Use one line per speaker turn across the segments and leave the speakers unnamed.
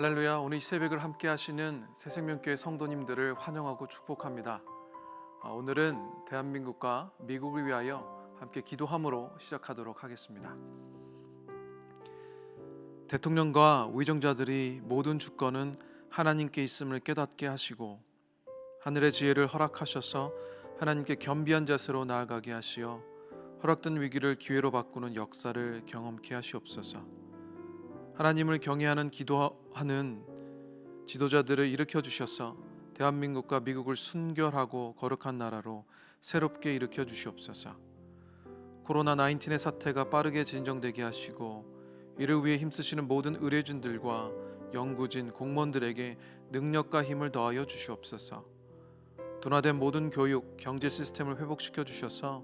할렐루야. 오늘 이 새벽을 함께 하시는 새생명교회 성도님들을 환영하고 축복합니다. 오늘은 대한민국과 미국을 위하여 함께 기도함으로 시작하도록 하겠습니다. 대통령과 위정자들이 모든 주권은 하나님께 있음을 깨닫게 하시고 하늘의 지혜를 허락하셔서 하나님께 겸비한 자세로 나아가게 하시어 허락된 위기를 기회로 바꾸는 역사를 경험케 하시옵소서. 하나님을 경외하는 기도하는 지도자들을 일으켜 주셔서 대한민국과 미국을 순결하고 거룩한 나라로 새롭게 일으켜 주시옵소서. 코로나19의 사태가 빠르게 진정되게 하시고 이를 위해 힘쓰시는 모든 의료진들과 연구진, 공무원들에게 능력과 힘을 더하여 주시옵소서. 둔화된 모든 교육, 경제 시스템을 회복시켜 주셔서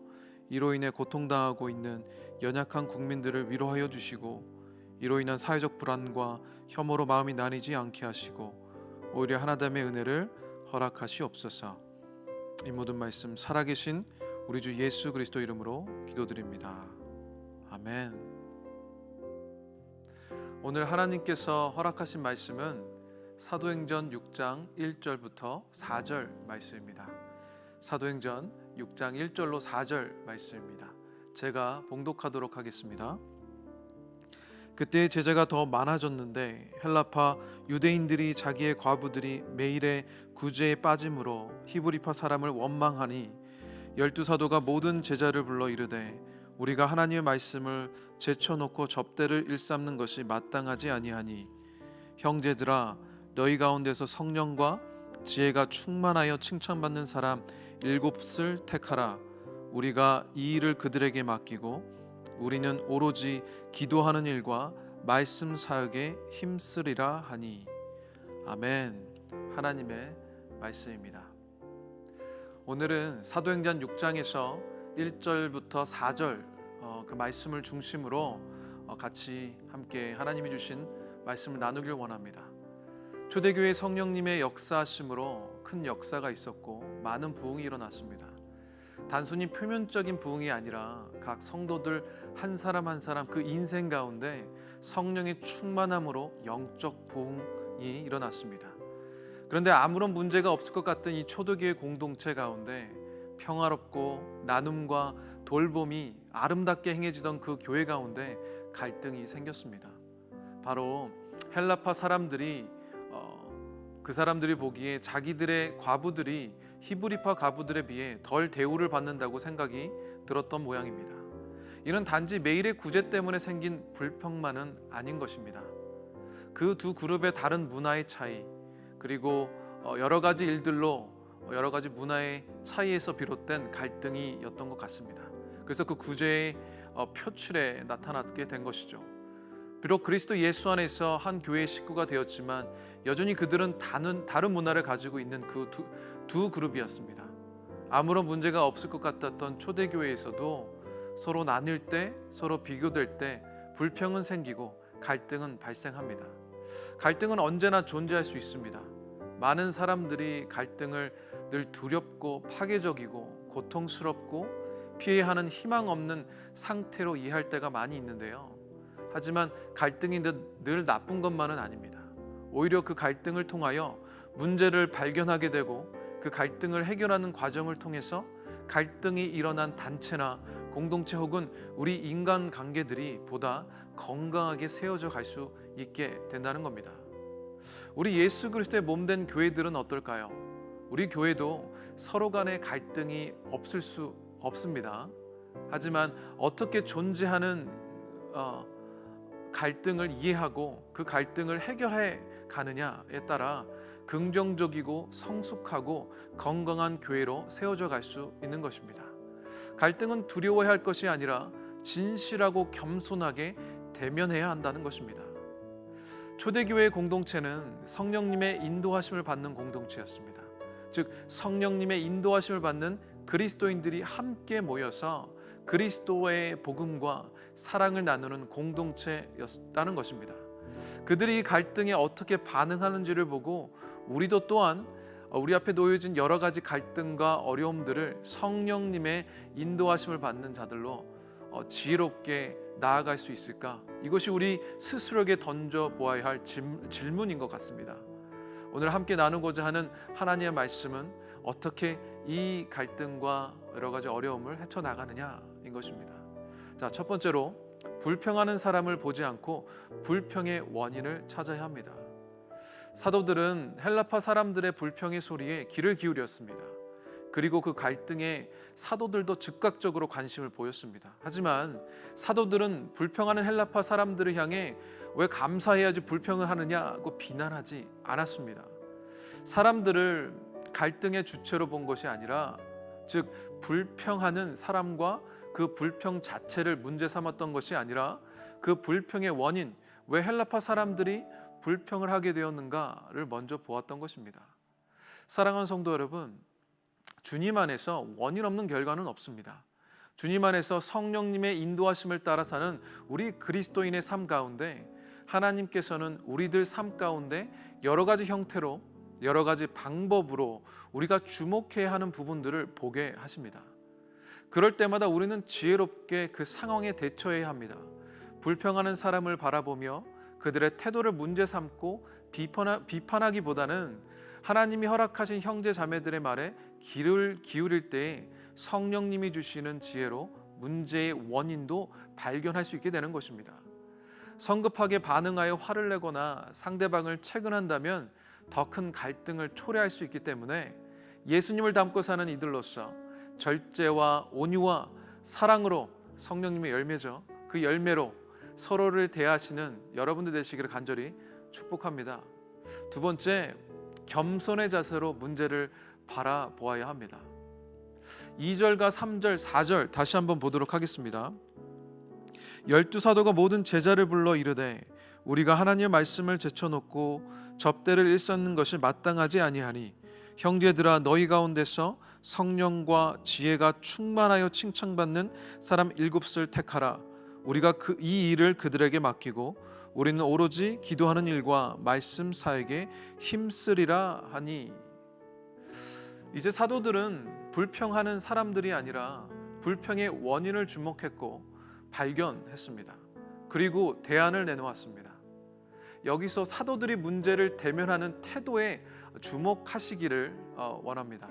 이로 인해 고통당하고 있는 연약한 국민들을 위로하여 주시고 이로 인한 사회적 불안과 혐오로 마음이 나뉘지 않게 하시고 오히려 하나됨의 은혜를 허락하시옵소서. 이 모든 말씀 살아계신 우리 주 예수 그리스도 이름으로 기도드립니다. 아멘. 오늘 하나님께서 허락하신 말씀은 사도행전 6장 1절부터 4절 말씀입니다. 사도행전 6장 1절로 4절 말씀입니다. 제가 봉독하도록 하겠습니다. 그때 제자가 더 많아졌는데 헬라파 유대인들이 자기의 과부들이 매일의 구제에 빠짐으로 히브리파 사람을 원망하니 12사도가 모든 제자를 불러 이르되 우리가 하나님의 말씀을 제쳐놓고 접대를 일삼는 것이 마땅하지 아니하니 형제들아 너희 가운데서 성령과 지혜가 충만하여 칭찬받는 사람 7을 택하라. 우리가 이 일을 그들에게 맡기고 우리는 오로지 기도하는 일과 말씀 사역에 힘쓰리라 하니. 아멘. 하나님의 말씀입니다. 오늘은 사도행전 6장에서 1절부터 4절 그 말씀을 중심으로 같이 함께 하나님이 주신 말씀을 나누길 원합니다. 초대교회 성령님의 역사하심으로 큰 역사가 있었고 많은 부흥이 일어났습니다. 단순히 표면적인 부흥이 아니라 각 성도들 한 사람 한 사람 그 인생 가운데 성령의 충만함으로 영적 부흥이 일어났습니다. 그런데 아무런 문제가 없을 것 같던 이 초대교회 공동체 가운데 평화롭고 나눔과 돌봄이 아름답게 행해지던 그 교회 가운데 갈등이 생겼습니다. 바로 헬라파 사람들이 그 사람들이 보기에 자기들의 과부들이 히브리파 과부들에 비해 덜 대우를 받는다고 생각이 들었던 모양입니다. 이는 단지 매일의 구제 때문에 생긴 불평만은 아닌 것입니다. 그 두 그룹의 다른 문화의 차이, 그리고 여러 가지 일들로 여러 가지 문화의 차이에서 비롯된 갈등이었던 것 같습니다. 그래서 그 구제의 표출에 나타나게 된 것이죠. 비록 그리스도 예수 안에서 한 교회의 식구가 되었지만 여전히 그들은 다른 문화를 가지고 있는 그 두 그룹이었습니다. 아무런 문제가 없을 것 같았던 초대교회에서도 서로 나뉠 때, 서로 비교될 때 불평은 생기고 갈등은 발생합니다. 갈등은 언제나 존재할 수 있습니다. 많은 사람들이 갈등을 늘 두렵고 파괴적이고 고통스럽고 피해야 하는 희망 없는 상태로 이해할 때가 많이 있는데요. 하지만 갈등이 늘 나쁜 것만은 아닙니다. 오히려 그 갈등을 통하여 문제를 발견하게 되고 그 갈등을 해결하는 과정을 통해서 갈등이 일어난 단체나 공동체 혹은 우리 인간 관계들이 보다 건강하게 세워져 갈 수 있게 된다는 겁니다. 우리 예수 그리스도의 몸된 교회들은 어떨까요? 우리 교회도 서로 간의 갈등이 없을 수 없습니다. 하지만 어떻게 존재하는 갈등을 이해하고 그 갈등을 해결해 가느냐에 따라 긍정적이고 성숙하고 건강한 교회로 세워져 갈 수 있는 것입니다. 갈등은 두려워해야 할 것이 아니라 진실하고 겸손하게 대면해야 한다는 것입니다. 초대교회 공동체는 성령님의 인도하심을 받는 공동체였습니다. 즉 성령님의 인도하심을 받는 그리스도인들이 함께 모여서 그리스도의 복음과 사랑을 나누는 공동체였다는 것입니다. 그들이 갈등에 어떻게 반응하는지를 보고 우리도 또한 우리 앞에 놓여진 여러 가지 갈등과 어려움들을 성령님의 인도하심을 받는 자들로 지혜롭게 나아갈 수 있을까? 이것이 우리 스스로에게 던져보아야 할 질문인 것 같습니다. 오늘 함께 나누고자 하는 하나님의 말씀은 어떻게 이 갈등과 여러 가지 어려움을 헤쳐나가느냐인 것입니다. 자, 첫 번째로 불평하는 사람을 보지 않고 불평의 원인을 찾아야 합니다. 사도들은 헬라파 사람들의 불평의 소리에 귀를 기울였습니다. 그리고 그 갈등에 사도들도 즉각적으로 관심을 보였습니다. 하지만 사도들은 불평하는 헬라파 사람들을 향해 왜 감사해야지 불평을 하느냐고 비난하지 않았습니다. 사람들을 갈등의 주체로 본 것이 아니라, 즉 불평하는 사람과 그 불평 자체를 문제 삼았던 것이 아니라 그 불평의 원인, 왜 헬라파 사람들이 불평을 하게 되었는가를 먼저 보았던 것입니다. 사랑하는 성도 여러분, 주님 안에서 원인 없는 결과는 없습니다. 주님 안에서 성령님의 인도하심을 따라 사는 우리 그리스도인의 삶 가운데 하나님께서는 우리들 삶 가운데 여러 가지 형태로, 여러 가지 방법으로 우리가 주목해야 하는 부분들을 보게 하십니다. 그럴 때마다 우리는 지혜롭게 그 상황에 대처해야 합니다. 불평하는 사람을 바라보며 그들의 태도를 문제 삼고 비판하기보다는 하나님이 허락하신 형제 자매들의 말에 귀를 기울일 때에 성령님이 주시는 지혜로 문제의 원인도 발견할 수 있게 되는 것입니다. 성급하게 반응하여 화를 내거나 상대방을 채근한다면 더 큰 갈등을 초래할 수 있기 때문에 예수님을 닮고 사는 이들로서 절제와 온유와 사랑으로, 성령님의 열매죠, 그 열매로 서로를 대하시는 여러분들 되시기를 간절히 축복합니다. 두 번째, 겸손의 자세로 문제를 바라보아야 합니다. 2절과 3절, 4절 다시 한번 보도록 하겠습니다. 12사도가 모든 제자를 불러 이르되 우리가 하나님의 말씀을 제쳐놓고 접대를 일컫는 것이 마땅하지 아니하니 형제들아, 너희 가운데서 성령과 지혜가 충만하여 칭찬받는 사람 7을 택하라. 우리가 이 일을 그들에게 맡기고 우리는 오로지 기도하는 일과 말씀 사역에 힘쓰리라 하니. 이제 사도들은 불평하는 사람들이 아니라 불평의 원인을 주목했고 발견했습니다. 그리고 대안을 내놓았습니다. 여기서 사도들이 문제를 대면하는 태도에 주목하시기를 원합니다.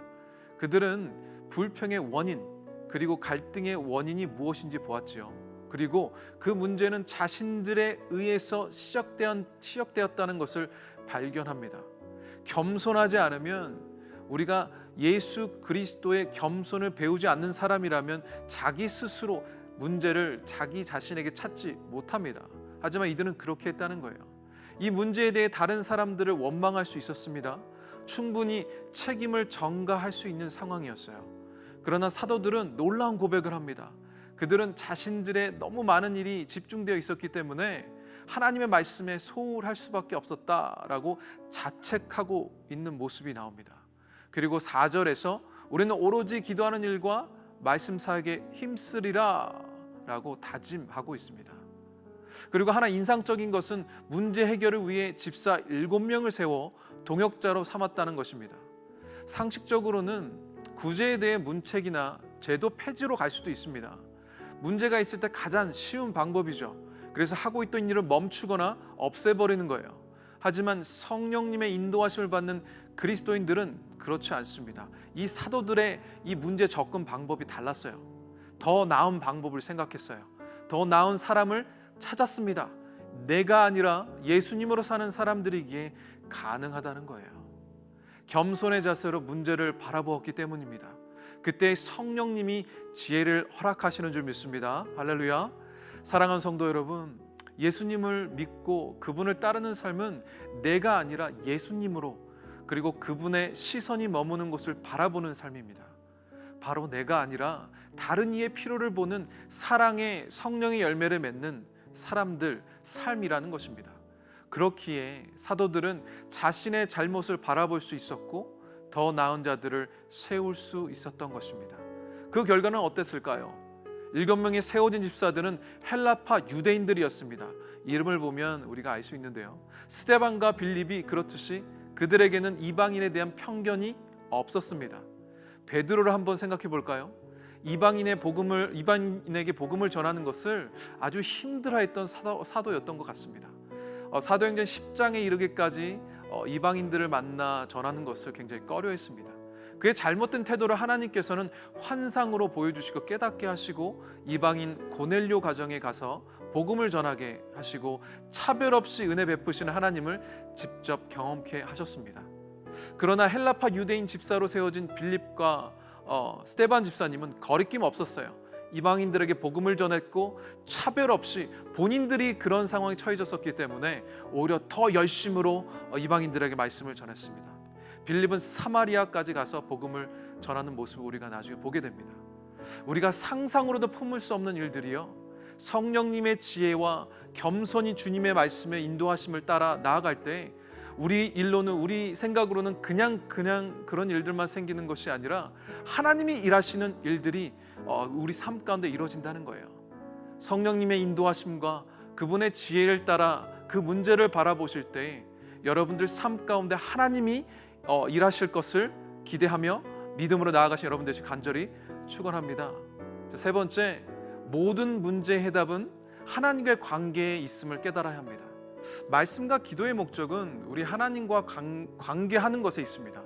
그들은 불평의 원인, 그리고 갈등의 원인이 무엇인지 보았지요. 그리고 그 문제는 자신들에 의해서 시작되었다는 것을 발견합니다. 겸손하지 않으면, 우리가 예수 그리스도의 겸손을 배우지 않는 사람이라면 자기 스스로 문제를 자기 자신에게 찾지 못합니다. 하지만 이들은 그렇게 했다는 거예요. 이 문제에 대해 다른 사람들을 원망할 수 있었습니다. 충분히 책임을 전가할 수 있는 상황이었어요. 그러나 사도들은 놀라운 고백을 합니다. 그들은 자신들의 너무 많은 일이 집중되어 있었기 때문에 하나님의 말씀에 소홀할 수밖에 없었다라고 자책하고 있는 모습이 나옵니다. 그리고 4절에서 우리는 오로지 기도하는 일과 말씀 사역에 힘쓰리라 라고 다짐하고 있습니다. 그리고 하나 인상적인 것은 문제 해결을 위해 집사 7명을 세워 동역자로 삼았다는 것입니다. 상식적으로는 구제에 대해 문책이나 제도 폐지로 갈 수도 있습니다. 문제가 있을 때 가장 쉬운 방법이죠. 그래서 하고 있던 일을 멈추거나 없애버리는 거예요. 하지만 성령님의 인도하심을 받는 그리스도인들은 그렇지 않습니다. 이 사도들의 이 문제 접근 방법이 달랐어요. 더 나은 방법을 생각했어요. 더 나은 사람을 찾았습니다. 내가 아니라 예수님으로 사는 사람들이기에 가능하다는 거예요. 겸손의 자세로 문제를 바라보았기 때문입니다. 그때 성령님이 지혜를 허락하시는 줄 믿습니다. 할렐루야. 사랑하는 성도 여러분, 예수님을 믿고 그분을 따르는 삶은 내가 아니라 예수님으로, 그리고 그분의 시선이 머무는 곳을 바라보는 삶입니다. 바로 내가 아니라 다른 이의 필요를 보는 사랑의 성령의 열매를 맺는 사람들 삶이라는 것입니다. 그렇기에 사도들은 자신의 잘못을 바라볼 수 있었고 더 나은 자들을 세울 수 있었던 것입니다. 그 결과는 어땠을까요? 7명의 세워진 집사들은 헬라파 유대인들이었습니다. 이름을 보면 우리가 알 수 있는데요. 스데반과 빌립이 그렇듯이 그들에게는 이방인에 대한 편견이 없었습니다. 베드로를 한번 생각해 볼까요? 이방인에게 복음을 전하는 것을 아주 힘들어했던 사도였던 것 같습니다. 사도행전 10장에 이르기까지 이방인들을 만나 전하는 것을 굉장히 꺼려했습니다. 그의 잘못된 태도를 하나님께서는 환상으로 보여주시고 깨닫게 하시고 이방인 고넬료 가정에 가서 복음을 전하게 하시고 차별 없이 은혜 베푸시는 하나님을 직접 경험케 하셨습니다. 그러나 헬라파 유대인 집사로 세워진 빌립과 스데반 집사님은 거리낌 없었어요. 이방인들에게 복음을 전했고 차별 없이 본인들이 그런 상황에 처해졌었기 때문에 오히려 더 열심으로 이방인들에게 말씀을 전했습니다. 빌립은 사마리아까지 가서 복음을 전하는 모습을 우리가 나중에 보게 됩니다. 우리가 상상으로도 품을 수 없는 일들이요, 성령님의 지혜와 겸손히 주님의 말씀에 인도하심을 따라 나아갈 때 우리 생각으로는 그냥 그런 일들만 생기는 것이 아니라 하나님이 일하시는 일들이 우리 삶 가운데 이루어진다는 거예요. 성령님의 인도하심과 그분의 지혜를 따라 그 문제를 바라보실 때 여러분들 삶 가운데 하나님이 일하실 것을 기대하며 믿음으로 나아가신 여러분 되시길 간절히 축원합니다. 세 번째, 모든 문제의 해답은 하나님과의 관계에 있음을 깨달아야 합니다. 말씀과 기도의 목적은 우리 하나님과 관계하는 것에 있습니다.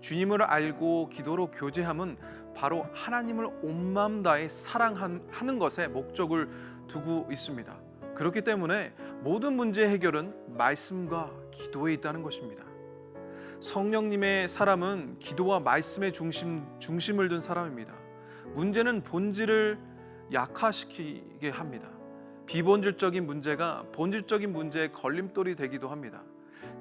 주님을 알고 기도로 교제함은 바로 하나님을 온 마음 다해 사랑하는 것에 목적을 두고 있습니다. 그렇기 때문에 모든 문제의 해결은 말씀과 기도에 있다는 것입니다. 성령님의 사람은 기도와 말씀의 중심을 둔 사람입니다. 문제는 본질을 약화시키게 합니다. 비본질적인 문제가 본질적인 문제의 걸림돌이 되기도 합니다.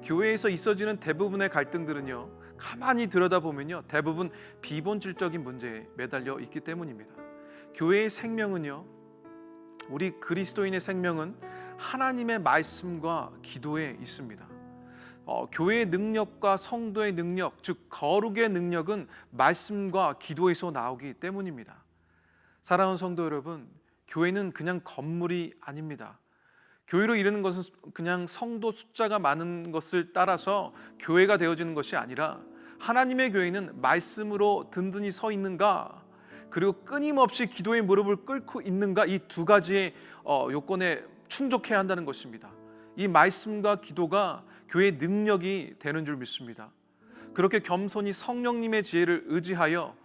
교회에서 있어지는 대부분의 갈등들은요, 가만히 들여다보면요, 대부분 비본질적인 문제에 매달려 있기 때문입니다. 교회의 생명은요, 우리 그리스도인의 생명은 하나님의 말씀과 기도에 있습니다. 교회의 능력과 성도의 능력, 즉 거룩의 능력은 말씀과 기도에서 나오기 때문입니다. 사랑하는 성도 여러분, 교회는 그냥 건물이 아닙니다. 교회로 이르는 것은 그냥 성도 숫자가 많은 것을 따라서 교회가 되어지는 것이 아니라 하나님의 교회는 말씀으로 든든히 서 있는가, 그리고 끊임없이 기도의 무릎을 꿇고 있는가, 이 두 가지의 요건에 충족해야 한다는 것입니다. 이 말씀과 기도가 교회의 능력이 되는 줄 믿습니다. 그렇게 겸손히 성령님의 지혜를 의지하여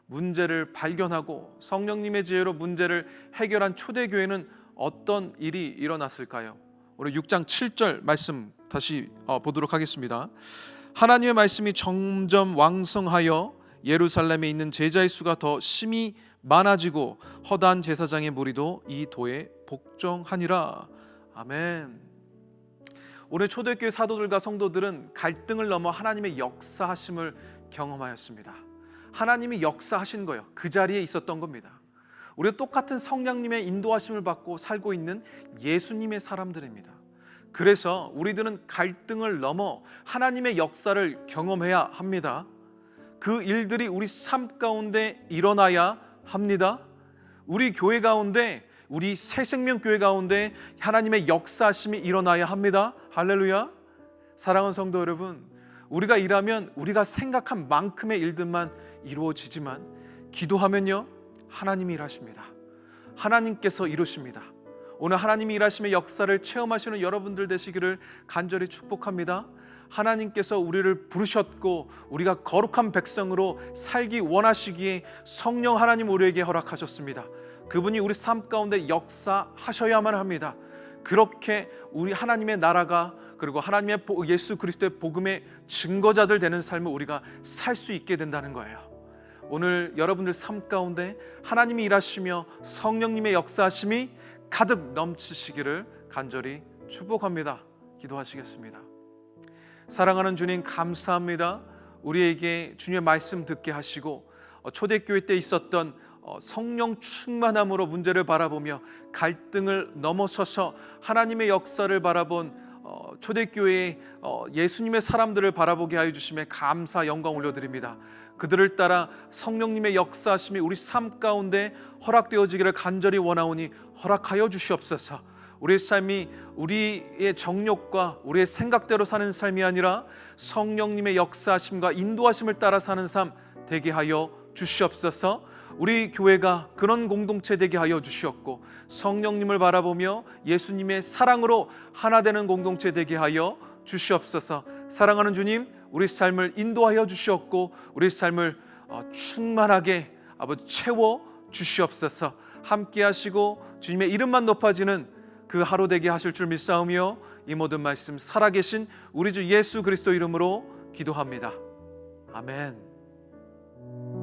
문제를 발견하고 성령님의 지혜로 문제를 해결한 초대교회는 어떤 일이 일어났을까요? 우리 6장 7절 말씀 다시 보도록 하겠습니다. 하나님의 말씀이 점점 왕성하여 예루살렘에 있는 제자의 수가 더 심히 많아지고 허다한 제사장의 무리도 이 도에 복종하니라. 아멘. 오늘 초대교회 사도들과 성도들은 갈등을 넘어 하나님의 역사하심을 경험하였습니다. 하나님이 역사하신 거예요. 그 자리에 있었던 겁니다. 우리가 똑같은 성령님의 인도하심을 받고 살고 있는 예수님의 사람들입니다. 그래서 우리들은 갈등을 넘어 하나님의 역사를 경험해야 합니다. 그 일들이 우리 삶 가운데 일어나야 합니다. 우리 교회 가운데, 우리 새생명교회 가운데 하나님의 역사하심이 일어나야 합니다. 할렐루야. 사랑하는 성도 여러분, 우리가 일하면 우리가 생각한 만큼의 일들만 이루어지지만 기도하면요, 하나님이 일하십니다. 하나님께서 이루십니다. 오늘 하나님이 일하심의 역사를 체험하시는 여러분들 되시기를 간절히 축복합니다. 하나님께서 우리를 부르셨고 우리가 거룩한 백성으로 살기 원하시기에 성령 하나님 우리에게 허락하셨습니다. 그분이 우리 삶 가운데 역사하셔야만 합니다. 그렇게 우리 하나님의 나라가, 그리고 하나님의 예수 그리스도의 복음의 증거자들 되는 삶을 우리가 살 수 있게 된다는 거예요. 오늘 여러분들 삶 가운데 하나님이 일하시며 성령님의 역사하심이 가득 넘치시기를 간절히 축복합니다. 기도하시겠습니다. 사랑하는 주님, 감사합니다. 우리에게 주님의 말씀 듣게 하시고 초대교회 때 있었던 성령 충만함으로 문제를 바라보며 갈등을 넘어서서 하나님의 역사를 바라본 초대교회의 예수님의 사람들을 바라보게 하여 주심에 감사 영광 올려드립니다. 그들을 따라 성령님의 역사하심이 우리 삶 가운데 허락되어지기를 간절히 원하오니 허락하여 주시옵소서. 우리의 삶이 우리의 정욕과 우리의 생각대로 사는 삶이 아니라 성령님의 역사하심과 인도하심을 따라 사는 삶 되게 하여 주시옵소서. 우리 교회가 그런 공동체 되게 하여 주시옵고, 성령님을 바라보며 예수님의 사랑으로 하나 되는 공동체 되게 하여 주시옵소서. 사랑하는 주님, 우리 삶을 인도하여 주시옵고 우리 삶을 충만하게 아버지 채워 주시옵소서. 함께 하시고 주님의 이름만 높아지는 그 하루 되게 하실 줄 믿사오며 이 모든 말씀 살아계신 우리 주 예수 그리스도 이름으로 기도합니다. 아멘.